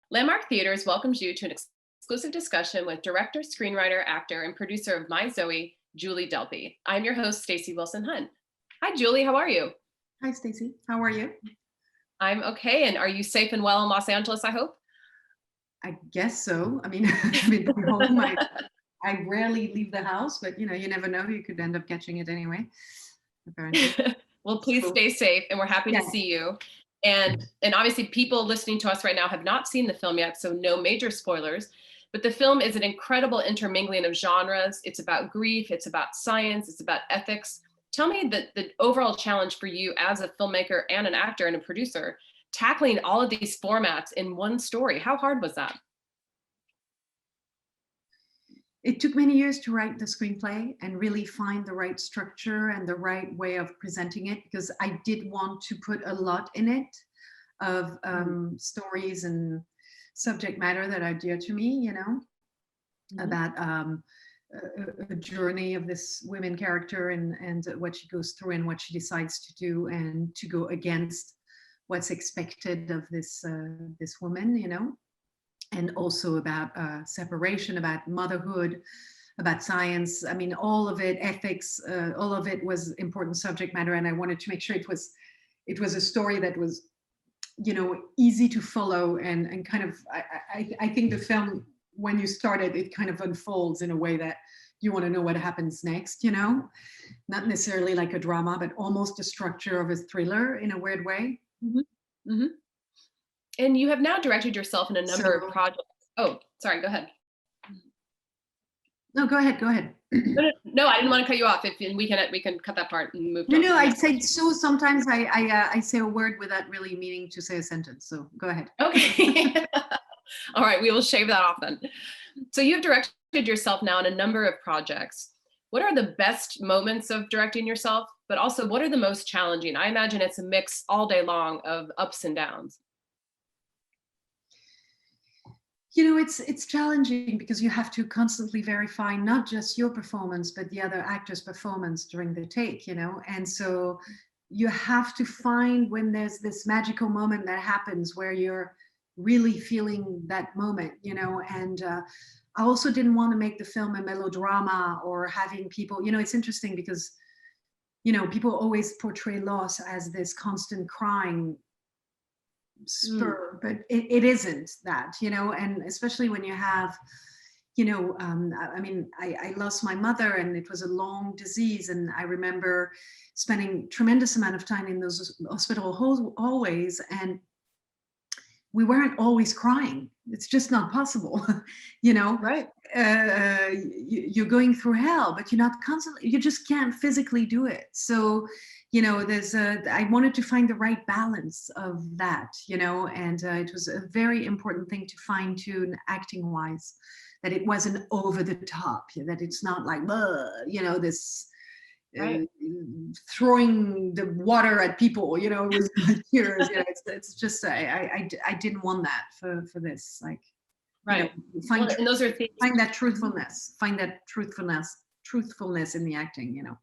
Landmark Theaters welcomes you to an exclusive discussion with director, screenwriter, actor, and producer of My ZOE, Julie Delpy. I'm your host, Stacey Wilson Hunt. Hi, Julie. How are you? Hi, Stacey. How are you? I'm okay. And are you safe and well in Los Angeles, I hope? I guess so. I mean, I've been home. I rarely leave the house, but you never know. You could end up catching it anyway, apparently. Well, please stay safe, and we're happy to see you. And obviously people listening to us right now have not seen the film yet, so no major spoilers. But the film is an incredible intermingling of genres. It's about grief, it's about science, it's about ethics. Tell me the overall challenge for you as a filmmaker and an actor and a producer, tackling all of these formats in one story. How hard was that? It took many years to write the screenplay and really find the right structure and the right way of presenting it, because I did want to put a lot in it of stories and subject matter that are dear to me, about a journey of this women character and what she goes through and what she decides to do, and to go against what's expected of this woman, and also about separation, about motherhood, about science. I mean, all of it, ethics, all of it was important subject matter, and I wanted to make sure it was a story that was, easy to follow, and kind of, I think the film, when you start it, it kind of unfolds in a way that you want to know what happens next, not necessarily like a drama, but almost a structure of a thriller in a weird way. Mm-hmm. Mm-hmm. And you have now directed yourself in a number of projects. Oh, sorry, go ahead. No, go ahead. No, I didn't want to cut you off. We can cut that part and move. No, I said so. Sometimes I say a word without really meaning to say a sentence. So go ahead. Okay. All right, we will shave that off then. So you've directed yourself now in a number of projects. What are the best moments of directing yourself? But also, what are the most challenging? I imagine it's a mix all day long of ups and downs. It's challenging because you have to constantly verify not just your performance, but the other actor's performance during the take, and so you have to find when there's this magical moment that happens where you're really feeling that moment, and I also didn't want to make the film a melodrama or having people, it's interesting because, people always portray loss as this constant crying spur, but it isn't that, and especially when you have, I mean, I lost my mother, and it was a long disease, and I remember spending tremendous amount of time in those hospital hallways, and we weren't always crying. It's just not possible. Right. You're going through hell, but you're not constantly, you just can't physically do it. So I wanted to find the right balance of that, and it was a very important thing to fine tune acting wise, that it wasn't over the top, that it's not like, this right. Throwing the water at people, with tears. It's just, I didn't want that for this, like, right. And those are things. Find that truthfulness in the acting,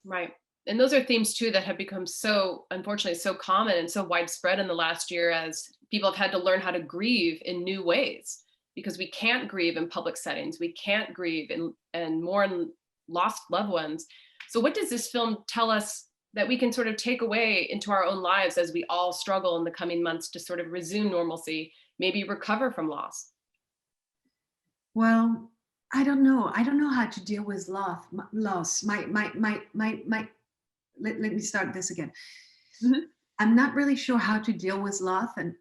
Right. And those are themes too that have become so, unfortunately, so common and so widespread in the last year, as people have had to learn how to grieve in new ways, because we can't grieve in public settings. We can't grieve and mourn lost loved ones. So what does this film tell us that we can sort of take away into our own lives as we all struggle in the coming months to sort of resume normalcy, maybe recover from loss? Well, I don't know how to deal with loss. Let me start this again. Mm-hmm. I'm not really sure how to deal with loss, and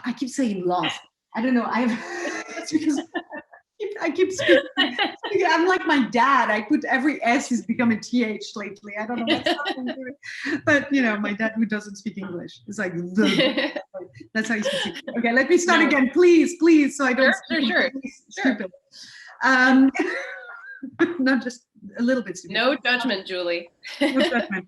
I keep saying loss. I don't know. It's because I keep speaking. I'm like my dad. I put every S has become a TH lately. I don't know what's happening. But my dad, who doesn't speak English, is like that's how he speaks. Okay, let me start again, please, so I don't sure. Stupid. Not just a little bit stupid. No judgment, Julie. No judgment.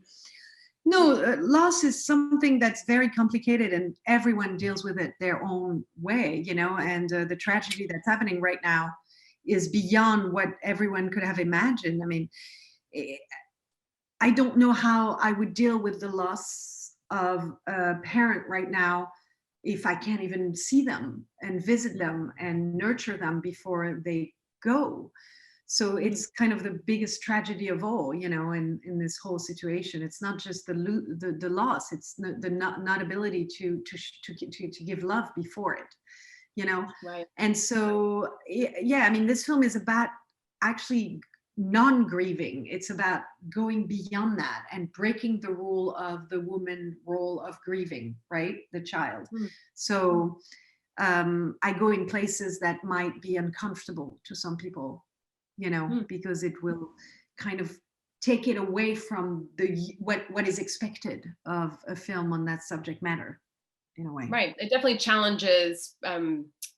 No, loss is something that's very complicated, and everyone deals with it their own way, and the tragedy that's happening right now is beyond what everyone could have imagined. I mean, I don't know how I would deal with the loss of a parent right now if I can't even see them and visit them and nurture them before they go. So it's kind of the biggest tragedy of all, in this whole situation. It's not just the loss; it's the not ability to give love before it, Right. And so, yeah, I mean, this film is about actually non-grieving. It's about going beyond that and breaking the rule of the woman role of grieving, right? The child. Mm. So I go in places that might be uncomfortable to some people, because it will kind of take it away from what is expected of a film on that subject matter, in a way. Right. It definitely challenges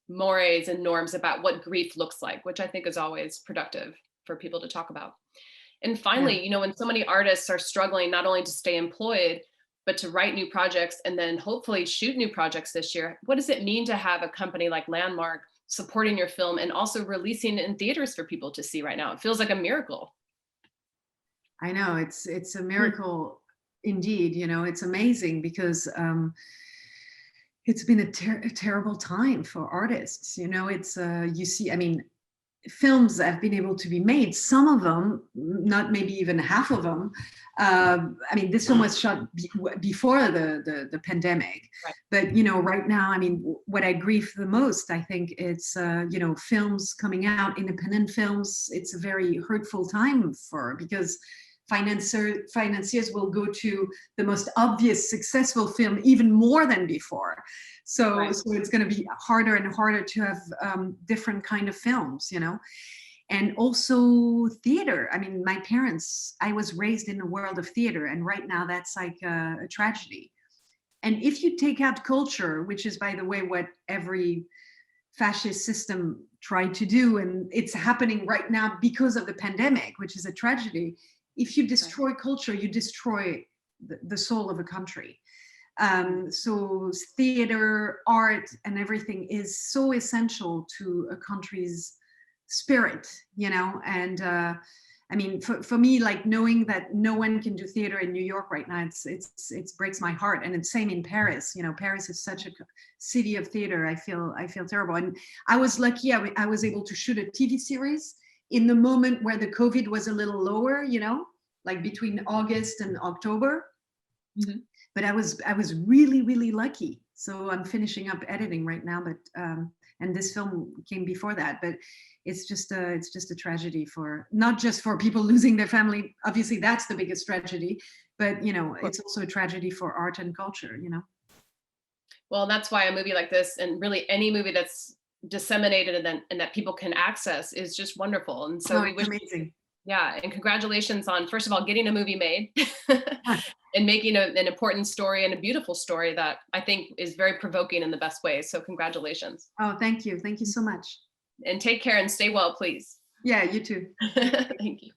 mores and norms about what grief looks like, which I think is always productive for people to talk about. And Yeah. finally, when so many artists are struggling not only to stay employed, but to write new projects and then hopefully shoot new projects this year, what does it mean to have a company like Landmark supporting your film and also releasing it in theaters for people to see right now? It feels like a miracle. I know it's a miracle indeed. It's amazing because it's been a terrible time for artists. It's you see, I mean, films have been able to be made. Some of them, not maybe even half of them. I mean, this film was shot before the pandemic, Right. but right now, I mean, what I grieve the most, I think, it's films coming out, independent films. It's a very hurtful time because financiers will go to the most obvious successful film even more than before. So, Right. so it's going to be harder and harder to have different kind of films, and also theater. I mean, I was raised in the world of theater, and right now that's like a tragedy. And if you take out culture, which is, by the way, what every fascist system tried to do, and it's happening right now because of the pandemic, which is a tragedy. If you destroy culture, you destroy the soul of a country. So theater, art, and everything is so essential to a country's spirit, and I mean, for me, like, knowing that no one can do theater in New York right now, it breaks my heart. And it's same in Paris. Paris is such a city of theater. I feel terrible. And I was lucky. I was able to shoot a TV series in the moment where the COVID was a little lower, like between August and October. Mm-hmm. But I was really, really lucky. So I'm finishing up editing right now, but and this film came before that. But it's just a tragedy, for not just for people losing their family. Obviously, that's the biggest tragedy, but it's also a tragedy for art and culture. Well, that's why a movie like this, and really any movie that's disseminated and that people can access, is just wonderful. And so we wish, amazing. Yeah, and congratulations on, first of all, getting a movie made and making an important story and a beautiful story that I think is very provoking in the best way. So congratulations. Oh, thank you. Thank you so much. And take care and stay well, please. Yeah, you too. Thank you.